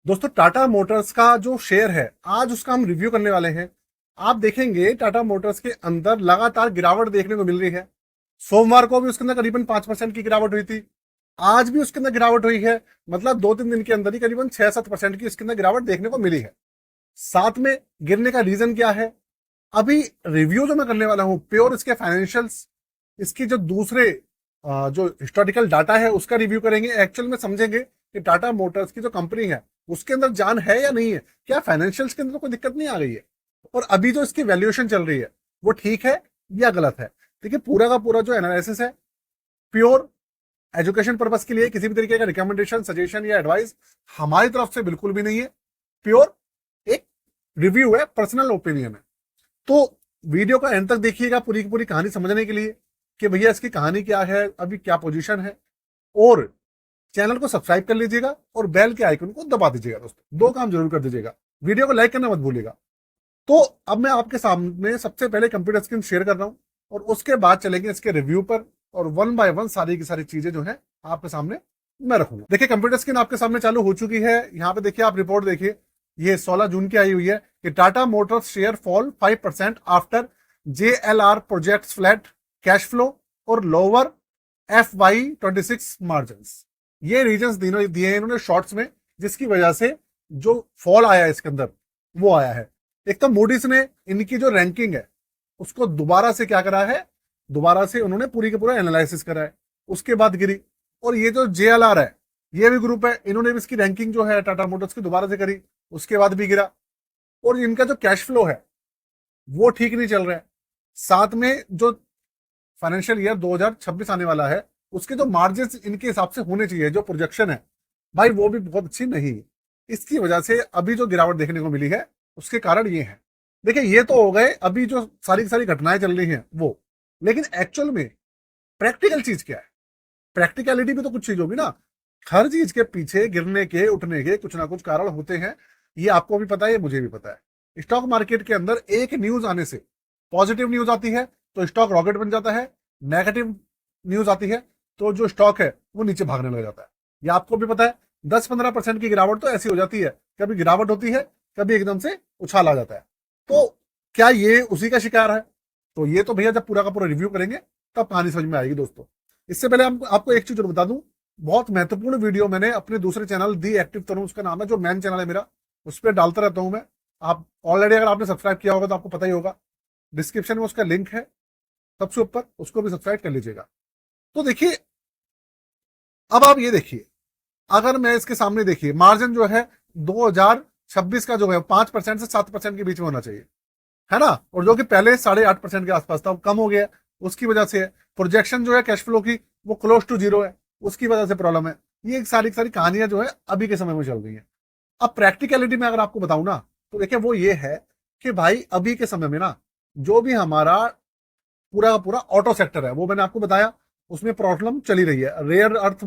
दोस्तों टाटा मोटर्स का जो शेयर है आज उसका हम रिव्यू करने वाले हैं। आप देखेंगे टाटा मोटर्स के अंदर लगातार गिरावट देखने को मिल रही है। सोमवार को भी उसके अंदर करीबन 5% की गिरावट हुई थी। आज भी उसके अंदर गिरावट हुई है। मतलब 2-3 दिन के अंदर ही करीबन 6-7% की इसके अंदर गिरावट देखने को मिली है। साथ में गिरने का रीजन क्या है, अभी रिव्यू जो मैं करने वाला हूं प्योर इसके फाइनेंशियल्स, इसकी जो दूसरे जो हिस्टोरिकल डाटा है उसका रिव्यू करेंगे। एक्चुअल में समझेंगे कि टाटा मोटर्स की जो कंपनी है उसके अंदर जान है या नहीं है, क्या फाइनेंशियल्स के अंदर कोई दिक्कत नहीं आ गई है, और अभी जो इसकी वैल्यूएशन चल रही है वो ठीक है या गलत है। देखिए पूरा का पूरा जो एनालिसिस है प्योर एजुकेशन पर्पस के लिए, किसी भी तरीके का रिकमेंडेशन सजेशन या एडवाइस हमारी तरफ से बिल्कुल भी नहीं है। प्योर एक रिव्यू है, पर्सनल ओपिनियन है। तो वीडियो का एंड तक देखिएगा पूरी की पूरी कहानी समझने के लिए कि भैया इसकी कहानी क्या है, अभी क्या पोजीशन है। और चैनल को सब्सक्राइब कर लीजिएगा और बेल के आइकन को दबा दीजिएगा। दोस्तों दो काम जरूर कर दीजिएगा, वीडियो को लाइक करना मत भूलिएगा। तो अब मैं आपके सामने सबसे पहले कंप्यूटर स्क्रीन शेयर कर रहा हूं और उसके बाद चलेंगे इसके रिव्यू पर, और वन बाय वन सारी की सारी चीजें जो है आपके सामने मैं रखूंगा। देखिए कंप्यूटर स्क्रीन आपके सामने चालू हो चुकी है। यहाँ पे देखिए आप रिपोर्ट देखिए, ये 16 जून की आई हुई है कि Tata Motors share fall 5% after JLR projects flat cash flow और लोअर FY26 मार्जिन। ये रीजंस दिए हैं इन्होंने शॉर्ट्स में, जिसकी वजह से जो फॉल आया है इसके अंदर वो आया है। एक तो मूडीज ने इनकी जो रैंकिंग है उसको दोबारा से क्या करा है, दोबारा से उन्होंने पूरी का पूरा एनालिसिस करा है, उसके बाद गिरी। और ये जो JLR है ये भी ग्रुप है, इन्होंने भी इसकी रैंकिंग जो है टाटा मोटर्स की दोबारा से करी, उसके बाद भी गिरा। और इनका जो कैश फ्लो है वो ठीक नहीं चल रहा है। साथ में जो फाइनेंशियल ईयर 2026 आने वाला है उसके जो मार्जिन इनके हिसाब से होने चाहिए, जो प्रोजेक्शन है भाई वो भी बहुत अच्छी नहीं है। इसकी वजह से अभी जो गिरावट देखने को मिली है उसके कारण ये है। देखिए ये तो हो गए अभी जो सारी की सारी घटनाएं चल रही हैं वो, लेकिन एक्चुअल में प्रैक्टिकल चीज क्या है, प्रैक्टिकलिटी भी तो कुछ चीज होगी ना। हर चीज के पीछे गिरने के उठने के कुछ ना कुछ कारण होते हैं, ये आपको भी पता है, ये मुझे भी पता है। स्टॉक मार्केट के अंदर एक न्यूज आने से, पॉजिटिव न्यूज आती है तो स्टॉक रॉकेट बन जाता है, नेगेटिव न्यूज आती है तो जो स्टॉक है वो नीचे भागने लग जाता है। ये आपको भी पता है। 10-15% की गिरावट तो ऐसी हो जाती है, कभी गिरावट होती है कभी एकदम से उछाल आ जाता है। तो क्या ये उसी का शिकार है? तो ये तो भैया जब पूरा का पूरा रिव्यू करेंगे तब कहानी समझ में आएगी दोस्तों। इससे पहले हम आपको एक चीज और बता दूं, बहुत महत्वपूर्ण वीडियो मैंने अपने दूसरे चैनल दी एक्टिव तरुण, उसका नाम है, जो मेन चैनल है मेरा, उस पर डालता रहता हूं मैं। आप ऑलरेडी अगर आपने सब्सक्राइब किया होगा तो आपको पता ही होगा, डिस्क्रिप्शन में उसका लिंक है सबसे ऊपर, उसको भी सब्सक्राइब कर लीजिएगा। तो देखिए अब आप ये देखिए, अगर मैं इसके सामने देखिए मार्जिन जो है 2026 का जो है 5% से 7% के बीच में होना चाहिए, है ना, और जो कि पहले 8.5% के आसपास था, कम हो गया। उसकी वजह से प्रोजेक्शन जो है कैश फ्लो की वो क्लोज टू जीरो है, उसकी वजह से प्रॉब्लम है। ये सारी सारी कहानियां जो है अभी के समय में चल रही है। अब प्रैक्टिकलिटी में अगर आपको बताऊं ना, तो देखिए वो ये है कि भाई अभी के समय में ना जो भी हमारा पूरा का पूरा ऑटो सेक्टर है वो मैंने आपको बताया, उसमें प्रॉब्लम चली रही है। रेयर अर्थ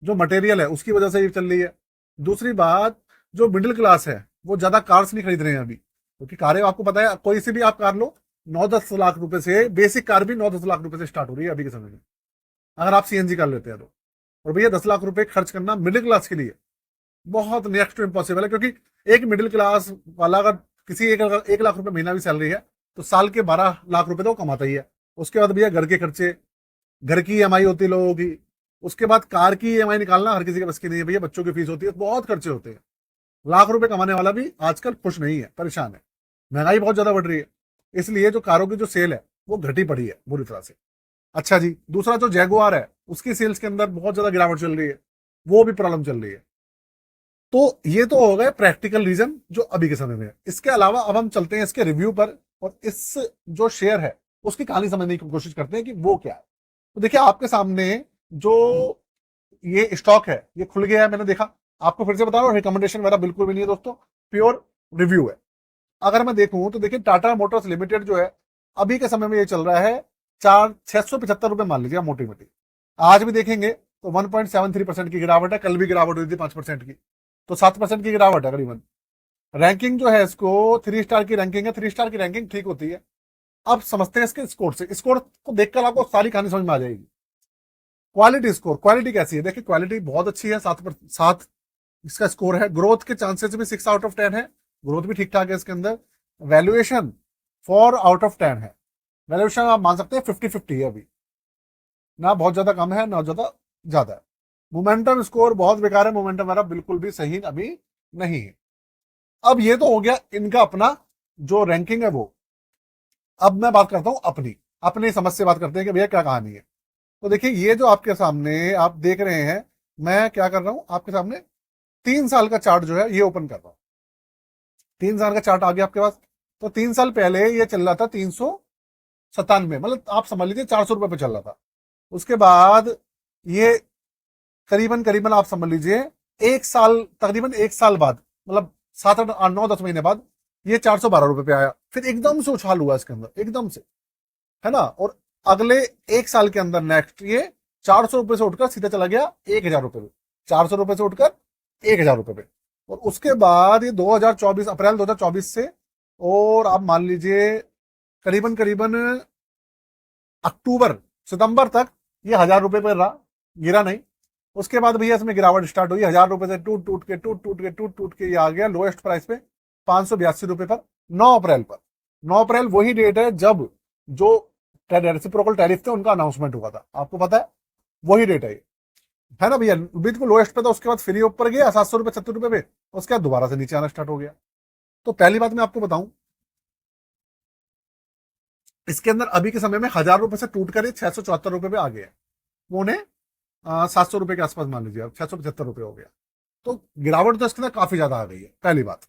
जो मटेरियल है उसकी वजह से ये चल रही है। दूसरी बात, जो मिडिल क्लास है वो ज्यादा कार्स नहीं खरीद रहे हैं अभी, क्योंकि कारें आपको पता है कोई सी भी आप कार लो 9-10 लाख रुपए से, बेसिक कार भी 9-10 लाख रुपए से स्टार्ट हो रही है अभी के समय में, अगर आप CNG कर लेते हैं तो। और भैया 10 लाख रुपए खर्च करना मिडिल क्लास के लिए बहुत नेक्स्ट टू इम्पॉसिबल है, क्योंकि एक मिडिल क्लास वाला अगर किसी 1 लाख रुपए महीना भी सैलरी है तो साल के 12 लाख रुपए तो वो कमाता ही है। उसके बाद भैया घर के खर्चे, घर की EMI होती है लोगों की, उसके बाद कार की EMI निकालना हर किसी के बस की नहीं है भैया, बच्चों की फीस होती है, बहुत खर्चे होते हैं। लाख रुपए कमाने वाला भी आजकल खुश नहीं है, परेशान है। महंगाई बहुत ज्यादा बढ़ रही है, इसलिए जो कारों की जो सेल है वो घटी पड़ी है बुरी तरह से। अच्छा जी, दूसरा जो जैगुआर है उसकी सेल्स के अंदर बहुत ज्यादा गिरावट चल रही है, वो भी प्रॉब्लम चल रही है। तो ये तो हो गए प्रैक्टिकल रीजन जो अभी के समय में है। इसके अलावा अब हम चलते हैं इसके रिव्यू पर, और इस जो शेयर है उसकी कहानी समझने की कोशिश करते हैं कि वो क्या है। तो देखिए आपके सामने जो ये स्टॉक है ये खुल गया है, मैंने देखा। आपको फिर से बता रहा हूँ, रिकमेंडेशन मेरा बिल्कुल भी नहीं है दोस्तों, प्योर रिव्यू है। अगर मैं देखूं तो देखिए टाटा मोटर्स लिमिटेड जो है अभी के समय में ये चल रहा है 675 रुपए मान लीजिए मोटी मोटी। आज भी देखेंगे तो 1.73% की गिरावट है, कल भी गिरावट हुई थी 5% की, तो 7% की गिरावट है करीबन। रैंकिंग जो है इसको 3 स्टार की रैंकिंग है, 3 स्टार की रैंकिंग ठीक होती है। अब समझते हैं इसके स्कोर से, स्कोर को देखकर आपको सारी कहानी समझ में आ जाएगी। क्वालिटी स्कोर, क्वालिटी कैसी है, देखिए क्वालिटी बहुत अच्छी है, 7 इसका स्कोर है। ग्रोथ के चांसेस भी 6/10 है, ग्रोथ भी ठीक ठाक है इसके अंदर। वैल्यूएशन 4/10 है, वैल्यूएशन आप मान सकते हैं 50-50 है अभी, ना बहुत ज्यादा कम है ना ज्यादा ज्यादा है। मोमेंटम स्कोर बहुत बेकार है, मोमेंटम मेरा बिल्कुल भी सही अभी नहीं है। अब ये तो हो गया इनका अपना जो रैंकिंग है वो। अब मैं बात करता हूं अपनी अपनी समझ से बात करते हैं कि भैया क्या कहानी है। तो देखिए ये जो आपके सामने आप देख रहे हैं, मैं क्या कर रहा हूं आपके सामने 3 साल का चार्ट जो है ये ओपन कर रहा हूं। 3 साल का चार्ट आ गया आपके पास। तो 3 साल पहले ये चल रहा था 397, मतलब आप समझ लीजिए 400 रुपए पे चल रहा था। उसके बाद ये करीबन करीबन आप समझ लीजिए एक साल, तकरीबन एक साल बाद, मतलब 7 8 9 10 महीने बाद ये 412 रुपए पे आया। फिर एकदम से उछाल हुआ इसके अंदर, एकदम से, है ना। और अगले एक साल के अंदर नेक्स्ट ये 400 रुपए से उठकर सीधा चला गया 1000 रुपए पे, 400 रुपए से उठकर 1000 रुपए पे। और उसके बाद ये 2024 अप्रैल 2024 से, और आप मान लीजिए करीबन करीबन अक्टूबर सितंबर तक ये 1000 रुपए पर रहा, गिरा नहीं। उसके बाद भैया इसमें गिरावट स्टार्ट हुई, 1000 रुपए से टूट के ये आ गया लोएस्ट प्राइस पे 582 रुपए पर 9 अप्रैल पर। 9 अप्रैल वही डेट है जब जो रेसिप्रोकल टैरिफ थे उनका अनाउंसमेंट हुआ था, आपको पता है, वही डेट है ये, है ना भैया। बिल्कुल लोएस्ट पे था, उसके बाद फिर ऊपर गया 700 रुपए 70 रुपए पे, उसके बाद दोबारा से नीचे आना स्टार्ट हो गया। तो पहली बात मैं आपको बताऊं, इसके अंदर अभी के समय में 1000 रुपए से टूट कर 674 रुपए पे आ गया, पौने 700 रुपए के आसपास मान लीजिए, अब 675 रुपए हो गया। तो गिरावट तो इसके अंदर काफी ज्यादा आ गई है, पहली बात।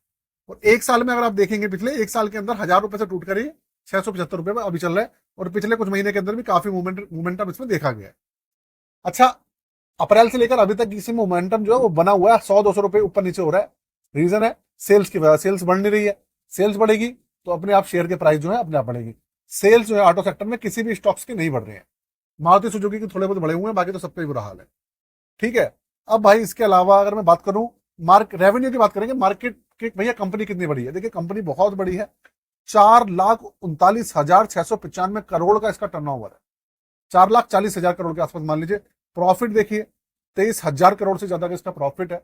और एक साल में अगर आप देखेंगे, पिछले एक साल के अंदर 1000 रुपए से टूट कर 675 रुपए में अभी चल रहा है। और पिछले कुछ महीने के अंदर भी काफी मोमेंटम इसमें देखा गया है। अच्छा, अप्रैल से लेकर अभी तक इसी मोमेंटम जो है वो बना हुआ है, 100 200 रुपए ऊपर नीचे हो रहा है। रीजन है सेल्स की वजह, सेल्स बढ़ नहीं रही है। सेल्स बढ़ेगी तो अपने आप शेयर के प्राइस जो है अपने आप बढ़ेगी। सेल्स जो है ऑटो सेक्टर में किसी भी स्टॉक्स के नहीं बढ़ रहे हैं, मारुति सुजुकी के थोड़े बहुत बढ़े हुए हैं, बाकी तो सबका ही बुरा हाल है। ठीक है। अब भाई इसके अलावा अगर मैं बात करूं रेवेन्यू की बात करेंगे, मार्केट की भैया कंपनी कितनी बड़ी है। देखिए कंपनी बहुत बड़ी है, 4,39,695 करोड़ का इसका टर्नओवर है, 4,40,000 करोड़ के आसपास मान लीजिए। प्रॉफिट देखिए 23,000 करोड़ से ज्यादा का इसका प्रॉफिट है।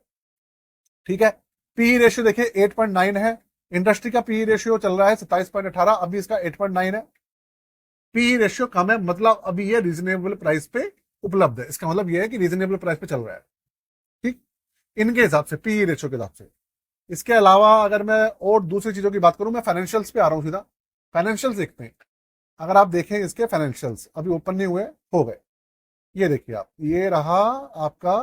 ठीक है। पी रेशियो देखिए 8.9 है, इंडस्ट्री का पी रेशियो चल रहा है 27.18, अभी इसका 8.9 है। पी रेशियो कम है, मतलब अभी ये रीजनेबल प्राइस पे उपलब्ध है, इसका मतलब ये है कि रीजनेबल प्राइस पे चल रहा है। ठीक, इनके हिसाब से पी रेशियो के हिसाब से। इसके अलावा अगर मैं और दूसरी चीजों की बात करूं, मैं फाइनेंशियल्स पे आ रहा हूं सीधा। फाइनेंशियल्स देखते हैं, अगर आप देखें इसके फाइनेंशियल्स अभी ओपन नहीं हुए, हो गए। ये देखिए आप, ये रहा आपका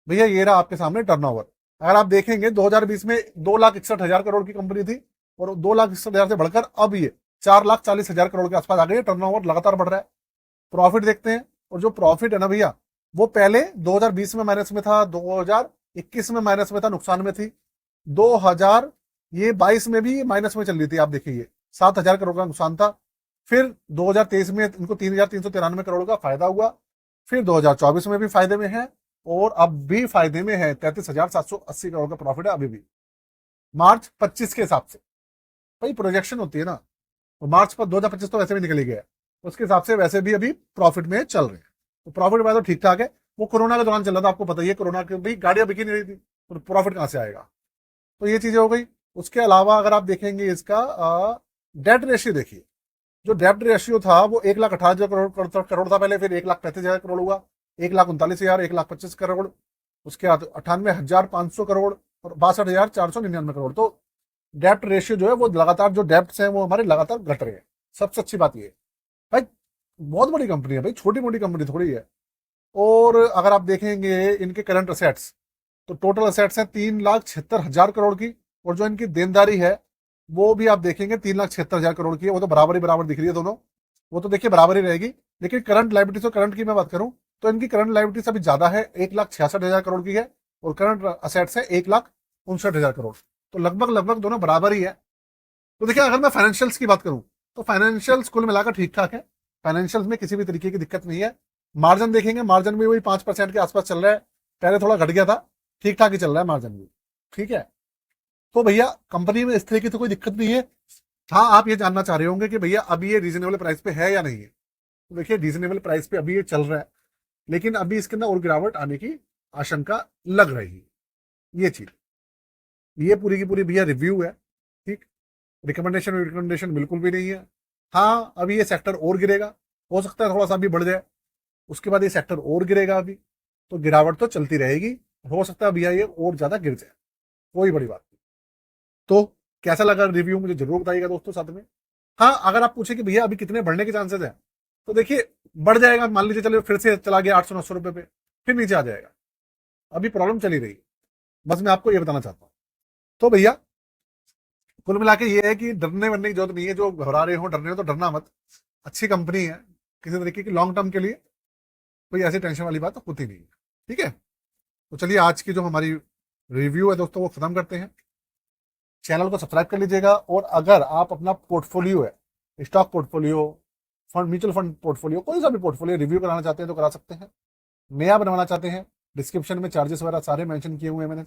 भैया, ये रहा आपके सामने टर्नओवर। अगर आप देखेंगे 2020 में 2,61,000 करोड़ की कंपनी थी, और 2,61,000 से बढ़कर अब ये 4,40,000 करोड़ के आसपास आ गई है। टर्नओवर लगातार बढ़ रहा है। प्रॉफिट देखते हैं, और जो प्रॉफिट है ना भैया, वो पहले 2020 में माइनस में था, 2021 में माइनस में था, नुकसान में थी। 2022 में भी माइनस में चल रही थी, आप देखिए 7,000 करोड़ का नुकसान था। फिर 2023 में इनको 3,393 करोड़ का फायदा हुआ। फिर 2024 में भी फायदे में है, और अब भी फायदे में है, 33,780 करोड़ का प्रॉफिट है अभी भी, मार्च 25 के हिसाब से। भाई प्रोजेक्शन होती है ना, तो मार्च पर 2025 तो वैसे भी निकल ही गया, उसके हिसाब से वैसे भी अभी प्रॉफिट में चल रहे हैं। तो प्रॉफिट में तो ठीक ठाक है। वो कोरोना के दौरान चल रहा था, आपको पता ही है, कोरोना के भाई गाड़ियां बिकी नहीं रही थी, तो प्रॉफिट कहां से आएगा। तो ये चीजें हो गई। उसके अलावा अगर आप देखेंगे इसका डेट रेशियो देखिए, जो डेट रेशियो था वो 1,18,000 करोड़ था पहले, फिर 1,35,000 करोड़ हुआ, 1,39,000, 1,25 करोड़, उसके बाद 98,500 करोड़, और 62,499 करोड़। तो डेप्ट रेशियो जो है वो लगातार, जो डेप्ट है वो हमारे लगातार घट रहे हैं। सबसे अच्छी बात ये भाई, बहुत बड़ी कंपनी है भाई, छोटी मोटी कंपनी थोड़ी है। और अगर आप देखेंगे इनके करंट असेट्स, तो टोटल असेट्स हैं 3,76,000 करोड़ की, और जो इनकी देनदारी है वो भी आप देखेंगे 3,76,000 करोड़ की है। वो तो बराबर ही बराबर दिख रही है दोनों, वो तो देखिए बराबर ही रहेगी। लेकिन करंट लाइबिलिटीज और करंट की मैं बात करूं, तो इनकी करंट लाइबिलिटीज अभी ज्यादा है, 1,66,000 करोड़ की है, और करंट असेट्स है 1,59,000 करोड़। तो लगभग लगभग दोनों बराबर ही है। तो देखिए अगर मैं फाइनेंशियल्स की बात करूं, तो फाइनेंशियल्स कुल मिलाकर ठीक ठाक है, फाइनेंशियल्स में किसी भी तरीके की दिक्कत नहीं है। मार्जिन देखेंगे, मार्जिन भी वही 5% के आसपास चल रहा है, पहले थोड़ा घट गया था, ठीक ठाक ही चल रहा है मार्जिन भी। ठीक है। तो भैया कंपनी में इस तरह की तो कोई दिक्कत नहीं है। हाँ, आप ये जानना चाह रहे होंगे कि भैया अभी ये रीजनेबल प्राइस पे है या नहीं है। तो देखिए रीजनेबल प्राइस पे अभी ये चल रहा है, लेकिन अभी इसके अंदर और गिरावट आने की आशंका लग रही है। ये चीज, ये पूरी की पूरी भैया रिव्यू है, ठीक। रिकमेंडेशन बिल्कुल भी नहीं है। हाँ, अभी ये सेक्टर और गिरेगा, हो सकता है थोड़ा सा भी बढ़ जाए, उसके बाद ये सेक्टर और गिरेगा। अभी तो गिरावट तो चलती रहेगी, हो सकता है भैया ये और ज्यादा गिर जाए, कोई बड़ी बात नहीं। तो कैसा लगा रिव्यू मुझे जरूर बताइएगा दोस्तों साथ में। हाँ, अगर आप पूछे कि भैया अभी कितने बढ़ने के चांसेस है, तो देखिए बढ़ जाएगा, मान लीजिए चलो फिर से चला गया 800-900 रुपए पे, फिर नीचे आ जाएगा। अभी प्रॉब्लम चली रही है, बस मैं आपको ये बताना चाहता हूँ। तो भैया कुल मिला के ये है कि डरने वरने की जरूरत नहीं है। जो घबरा रहे हो, डर रहे हो, तो डरना मत। अच्छी कंपनी है, किसी तरीके की लॉन्ग टर्म के लिए कोई ऐसी टेंशन वाली बात होती नहीं है, ठीक है। तो चलिए आज की जो हमारी रिव्यू है दोस्तों वो खत्म करते हैं। चैनल को सब्सक्राइब कर लीजिएगा, और अगर आप अपना पोर्टफोलियो है, stock portfolio, fund, mutual fund portfolio, कोई सा भी पोर्टफोलियो रिव्यू कराना चाहते हैं तो करा सकते हैं। नया बनवाना चाहते हैं, डिस्क्रिप्शन में चार्जेस वगैरह सारे मेंशन किए हुए हैं मैंने,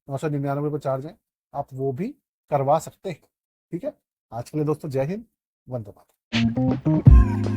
999 चार्ज है, आप वो भी करवा सकते हैं, ठीक है। आज के लिए दोस्तों जय हिंद, वंदे मातरम।